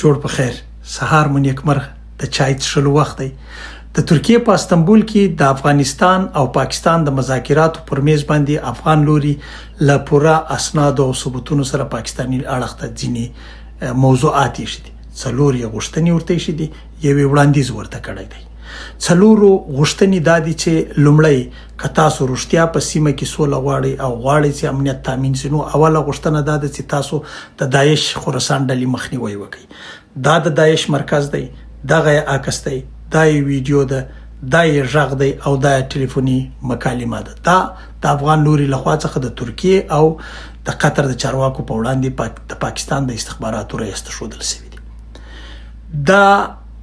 جوړ په خیر سهار مو نیکمرغه د چای څښلو وخت دی د ترکیه په استنبول کې د افغانستان او پاکستان د مذاکراتو پر میز باندې افغان لوري له پوره اسناد او ثبوتونو سره پاکستاني اړخ ته ځینې موضوعات یې شدي څلور یې غوښتنې ورته شدي یوې وړاندیز ورته کړی دی څلورو غوښتنې دا دي چې لومړی که تاسو رښتیا په سیمه کې سوله غواړئ او غواړئ چې امنیت تامین شي نو اوله غوښتنه دا ده چې تاسو د داعش خراسان ډلې مخنیوی وکړئ دا د داعش مرکز دی دغه یې عکس دی دا یې ویډیو ده دا یې غږ دی او دا یې ټلیفوني مکالمه ده دا د افغان لوري لخوا څخه د ترکیې او د قطر د چارواکو په وړاندې د پاکستان د استخباراتو رئیس ته ښودل شوي دي دا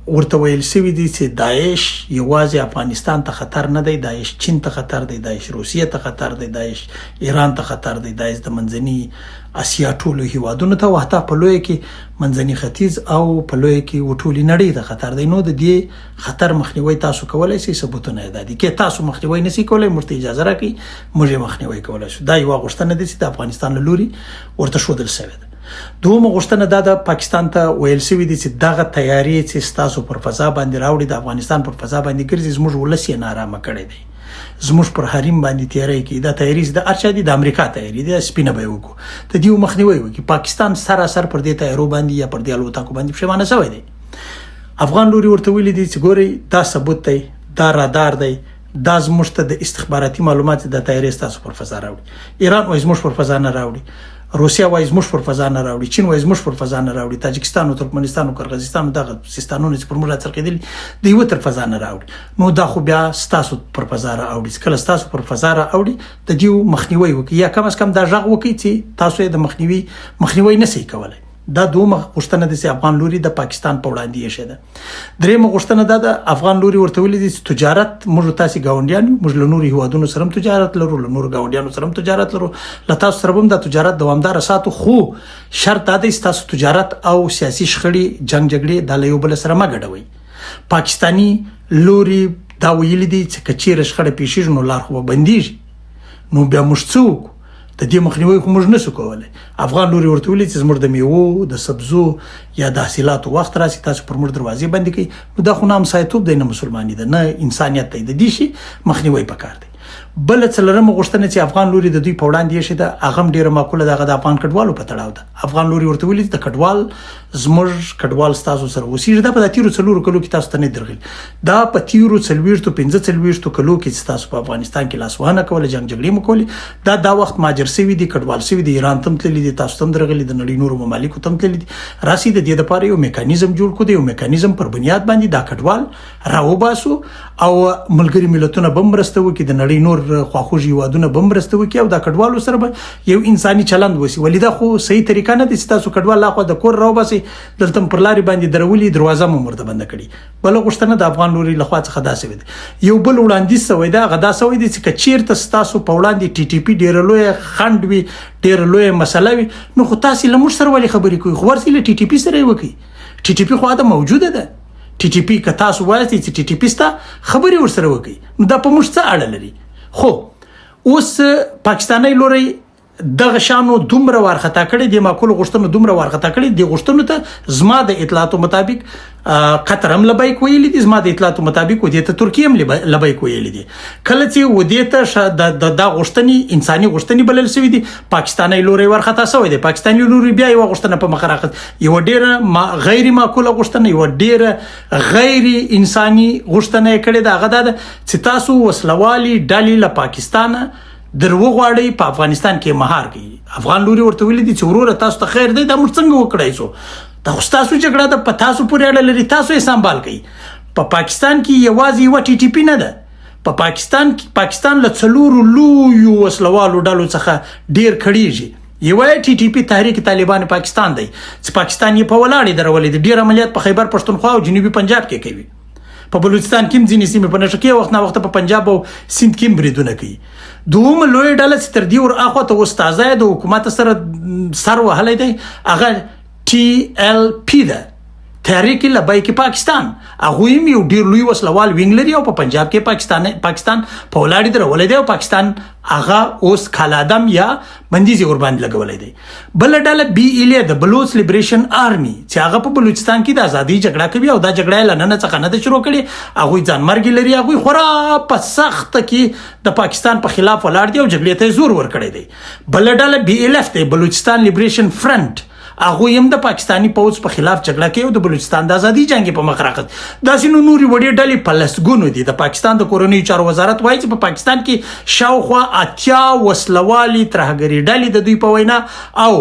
ورته ویل شوي دي چې داعش یوازې افغانستان ته خطر نه دی داعش چین ته خطر دی داعش روسیې ته خطر دی داعش ایران ته خطر دی داعش د منځني اسیا ټولو هیوادونو ته وحته په لوی کې منځني ختیځ او په لوی کې ټولې نړۍ ته خطر دی نو د دې خطر مخنیوي تاسو کولای شئ ثبوتونه یې دي کې تاسو مخنیوي نشئ کولای مرته اجازه راکړئ موږ مخنیوي کولای شو دا یو غوښتنه دي چې د افغانستان له لوري ورته ښودل شوې ده دومره غوښتنه دا د پاکستان ته ویل شوي دي چې دغه تیاری چې ستاسو پر فضا باندې راوړي د افغانستان پر فضا باندې ګرځي زموږ ولس یې نارامه کړی دی زموږ پر حریم باندې تیاری کوي دا تیاری د هر چا دي د امریکا تیاری دی سپینه به وکړو د دې مخنیوي وکړي پاکستان سراسر پر دې تیارو باندې یا پر دې الوتکو باندې پښیمانه شوی دی افغان لوري ورته ویلي دي چې ګورئ دا ثبوت دی دا رادار دی دا زموږ ته د استخباراتي معلومات د تیاری ستاسو پر فضا راوړي ایران وایي زموږ پر فضا نه راوړي روسیا وایي زموږ پر فضا نه راوړي چین وایي زموږ پر فضا نه راوړي تاجکستان او ترکمنستان او قرغیزستان دغه سیستانونه چې پر موږ راڅرخېدلي د یوه تر فضا نه راوړي نو دا خو بیا ستاسو پر فضا راوړي کله ستاسو پر فضا راوړي د دې مخنیوي وکړي یا کم از کم دا غږ وکړي چې تاسو یې د مخنیوي نه شئ کولی دا دومره غوښتنه ده چې افغان لوري د پاکستان په وړاندې یې شه ده درېیمه غوښتنه دا ده افغان لوري ورته ویلي دي چې تجارت موږ تاسې ګاونډیان یو موږ له نورو هیوادونو سره هم تجارت لرو له نورو ګاونډیانو سره هم تجارت لرو له تاسو سره هم دا تجارت دوامداره ساتو خو شرط دا دی چې تاسو تجارت او سیاسي شخړې جنګ جګړې دا له یو بل سره مه ګډوئ پاکستاني لوري دا ویلي دي چې که چیرې شخړه پیښیږي نو لار خو به بندیږي نو بیا موږ څه وکړو د دې مخنیوي خو موږ نشو کولی افغان لوري ورته ویلي چې زموږ د میوو د سبزو یا د حاصلاتو وخت راشي تاسو پر موږ دروازې بندې کوي نو دا خو نه همسایتوب دی نه مسلماني ده نه انسانیت دی د دې شي مخنیوي پکار دی بل څلورمه غوښتنه چې افغان لوري د دوی په وړاندې یې ده هغه هم ډیره معقوله ده هغه د افغان کډوالو په تړاو ده افغان لوري ورته ویلي د کډوال زموږ کډوال ستاسو سره اوسېږي دا په تیرو څلورو کلو کې تاسو ته نه درغلي دا په تیرو څلوېښتو پنځه څلوېښتو کلو کې چې تاسو په افغانستان کې لاسوهنه کوله جنګ جګړې مو کولې دا وخت مهاجر سوي دي کډوال سوي دي ایران ته هم تللي دي تاسو ته هم درغلي د نړۍ نورو ممالکو ته هم تللي دي راسي د دې دپاره یو میکانیزم جوړ کړو د یو میکانیزم پر بنیاد باندې دا کډوال راوباسو او ملګري ملتونه به هم مرسته وکړي د نړۍ نور خواخوږي هیوادونه به هم مرسته وکړي او دا کډوالو سره به یو انساني چلند وشي ولې دا خو صحیح طریقه نه ده چې تاسو کډوال لا خوا د کور راوباسئ دلته پر لارې باندې درولي دروازه مو ورته بنده کړي بله غوښتنه د افغان لوري لخوا څخه دا شوې ده یو بل وړاندیز شوی ده هغه دا شوی دی چې که چیرته ستاسو په وړاندې ټي ټي پي ډېره لویه خنډ وي ډېره لویه مسله وي نو خو تاسې له موږ سره ولې خبرې کوئ خو ورسئ له ټي ټي پي سره یې وکړئ ټي ټي پي خو دا موجوده ده ټي ټي پي که تاسو وایاستئ چې ټي ټي پي سته خبرې ورسره وکړئ نو دا په موږ څه اړه لري خو اوس پاکستاني لوري دغه شانو دومره وارخطا کړي د معقول غوښتنو دومره وارخطا کړي د غوښتنو ته زما د اطلاعاتو مطابق قطر هم لبیک ویلي دي زما د اطلاعاتو مطابق ودې ته ترکیه هم لبیک ویلي دي کله چې ودې ته د غوښتنې انساني غوښتنې بلل شوي دي پاکستاني لوري وارخطا شوی دی پاکستاني لوري بیا یو غوښتنه په مخ راغله یو ډیره غیر معقوله غوښتنه یو ډیره غیر انساني غوښتنه کړې ده هغه ده چې تاسو وسلوالي ډلې له پاکستانه درو غواړي په افغانستان کې مهار کوي افغان لوري ورته ویلي دي چې وروره تاسو ته خیر دی دا موږ څنګه وکړای شو دا خو ستاسو جګړه ده په تاسو پورې اړه لري تاسو یې سمبال کوئ په پاکستان کې یوازې یوه ټي ټي پي نه ده په پاکستان له څلورو لویو وسلوالو ډلو څخه ډیر کړیږي یوه ټي ټي پي تحریک طالبان پاکستان دی چې پاکستان یې په ولاړې درولې دي ډیر عملیات په خیبر پښتونخوا او جنوبي پنجاب کې کوي په بلوچستان کې هم ځینې سیمې په نښه کې وخت نه وخت په پنجاب او سیند کې هم بریدونه کوي دومره لویه ډله چې تر دې ور اخوا ته اوس تازه د حکومت سره سر وهلی دی هغه ټي ایل پي ده تحریک لبیک پاکستان هغه یو ډیر لوی وسلوال وینګ لري او په پنجاب کې پاکستان په ولاړ دی ولې دی او پاکستان هغه اوس کالادم یا بندیزي ور باندې لګولې دی بل ډله بي ال د بلوچ لیبریشن آرمي چې هغه په بلوچستان کې د ازادي جګړه کوي او دا جګړه لنن څخه نه شروع کړي هغه ځان مرګ لري هغه خورا په سخت کې د پاکستان په خلاف ولاړ دی او جګړې ته زور ور کړی دی بل ډله بي ال اف دی بلوچستان لیبریشن فرنٹ هغه هم د پاکستانی پوز په خلاف جګړه کوي او د بلوچستان د ازادي جنگ په مخ راغت داسې نوري وړي ډلې په لسګونو دي د پاکستان د کورنۍ چارو وزارت وایي چې په پاکستان کې شاوخوا 80 وسلوالي ترهګری ډلې د دوی په وینا او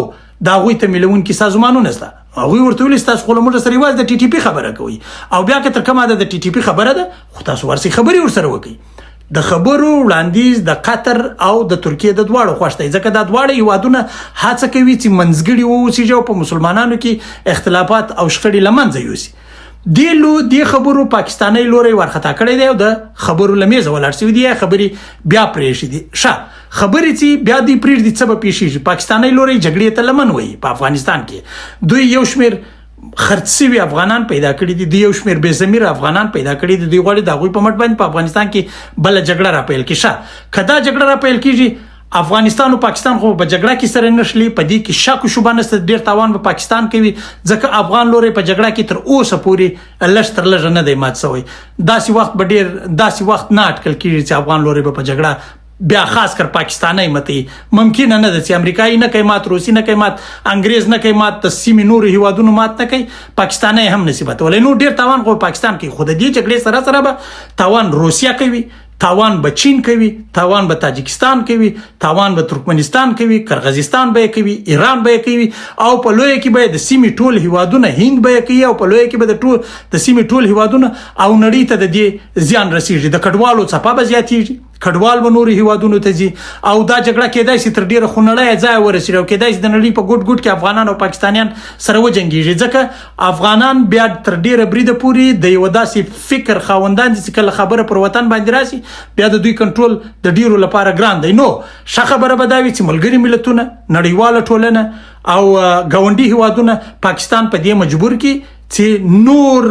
دا غوي ته ملون کې سازمانونه ستا هغه ورته ویل تاسو خو موږ سره واز د ټي ټي پی خبره کوي او بیا که تر کومه د ټي ټي پی خبره ده خو تاسو ورسي خبري ورسره وکي د خبرو وړاندیز د قطر او د ترکیه د دواړو خوښتای ځکه د دواړو هیوادونه هڅه کوي چې منځګړي ووسیږي په مسلمانانو کې اختلافات او شخړې لمنځه یوسي دی خبرو پاکستاني لوري ورختا کړی دی او د خبرو لمیزه ولاړ شوی دی خبري بیا پرېښې دي خبرې چې بیا دی پرېږدي څه به پیښیږي پاکستاني لوري جګړې ته لمن وایي په افغانستان کې دوی یو شمېر خرڅ شوي افغانان پیدا کړي دي یو شمېر بې ضمیر افغانان پیدا کړي دي دوی غواړي د هغوی په مټ باندې په افغانستان کې بله جګړه راپیل کړي که دا جګړه راپیل کېږي افغانستان او پاکستان خو په جګړه کې سره نشلي په دې کې شک او شبهه نشته ډېر تاوان په پاکستان کوي ځکه افغان لوري په جګړه کې تر اوسه پورې لږ تر لږه نه دی مات شوی داسې وخت نه اټکل کېږي چې افغان لوري په جګړه بیا خاص کر پاکستاني متي ممکن نه ده چې امریکایي نه کوي مات روسي نه کوي مات انګريز نه کوي مات د سیمې نور هیوادونو مات نه کوي پاکستاني هم نسبت ولې نو ډیر تاوان خو پاکستان کې خود دې جګړې سره به تاوان روسیا کوي تاوان به چین کوي تاوان به تاجکستان کوي تاوان به ترکمنستان کوي قرغیزستان به کوي ایران به کوي او په لوی کې به د سیمې ټول هیوادونه هند به کوي او په لوی کې به د سیمې ټول هیوادونه او نړۍ ته د دې زیان رسیږي د کډوالو څپه به زیاتېږي کډوال به نورو هیوادونو ته ځي او دا جګړه کېدای شي تر ډیره خونړۍ ځای ورسېږي او کېدای شي د نړۍ په ګوټ کې افغانان او پاکستانیان سره وجنګېږي ځکه افغانان بیا تر ډیره بریده پورې د یو داسې فکر خاوندان دي چې کله خبره پر وطن باندې راشي بیا د دوی کنټرول د ډیرو لپاره ګران دی نو ښه خبره به دا وي چې ملګري ملتونه نړیواله ټولنه او ګاونډي هیوادونه پاکستان په دې مجبور کړي چې نور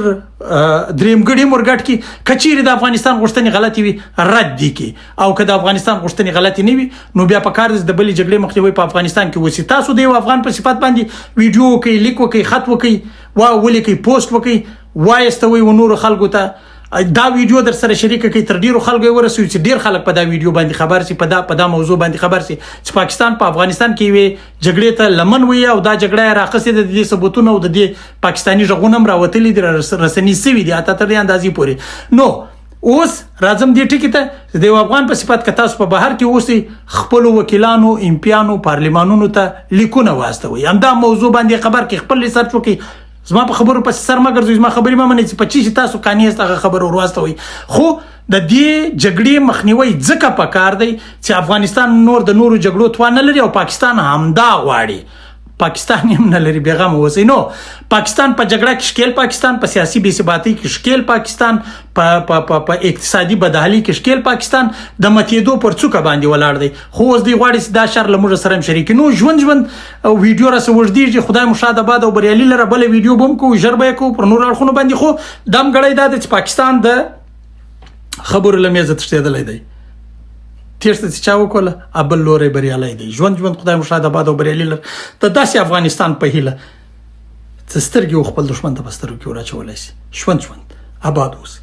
درېمګړي مرګټ کې کچېرې د افغانستان غوښتنې غلطي وي رد دي کې او که د افغانستان غوښتنې غلطي نه وي نو بیا په کار د بلې جګړې مخنیوی په افغانستان کې وشي تاسو د یو افغان په صفت باندې ویډیو وکړئ لیک وکړئ خط وکړئ ولیکئ پوسټ وکړئ وایستوئ ونورو خلکو ته دا ویډیو در سره شریک کړئ تر ډیرو خلکو یې ورسوي چې ډیر خلک په دا ویډیو باندې خبر سي په دا موضوع باندې خبر سي چې پاکستان په افغانستان کې وي جګړې ته لمن وي او دا جګړه راقصې د دې ثبوتونه او د دې پاکستاني ژغونه راوتلي دي رسنۍ سوي دي اته تر اندازې پورې نو اوس راځم دې ټکی ته د افغان په صفت که تاسو په بهر کې اوسئ خپل وکیلانو امپیانو پارلمانونو ته لیکونه واستوي همدا موضوع باندې خبر کې خپل ریسرچ وکړئ زما په خبرو پس سر ما ګرځوي زما خبرې ما منئ چې په چی تاسو قانې هغه خبر ورواستوي خو د دې جګړې مخنیوي ځکه پکار دی چې افغانستان نور د نورو جګړو توان نه لري او پاکستان همدا غواړي پاکستان هم نه لري بیغم اوسئ نو پاکستان په جګړه کې شکیل پاکستان په سیاسي بې ثباتۍ کې شکیل پاکستان په اقتصادي بدحالي کې شکیل پاکستان د متېدو پر څوکه باندې ولاړ دی خو اوس دی غواړي چې دا شر له موږ سره هم شریک نو ژوند ویډیو راسه وژدېږي خدای مو شاده باد او بریالي لره بله ویډیو به هم کوو ژر به یې کوو پر نورو اړخونو باندې خو دم ګړی دا دی چې پاکستان د خبرو له میزه تښتېدلی دی تیرسته چې چا وکړله ابل لوری بریالی دی ژوند خدای مو شاده باد او بریالي لر د داسې افغانستان په هیله چې سترګې خپل دښمن ته په سترګو کې ور اچولی شي ژوند آباد اوسئ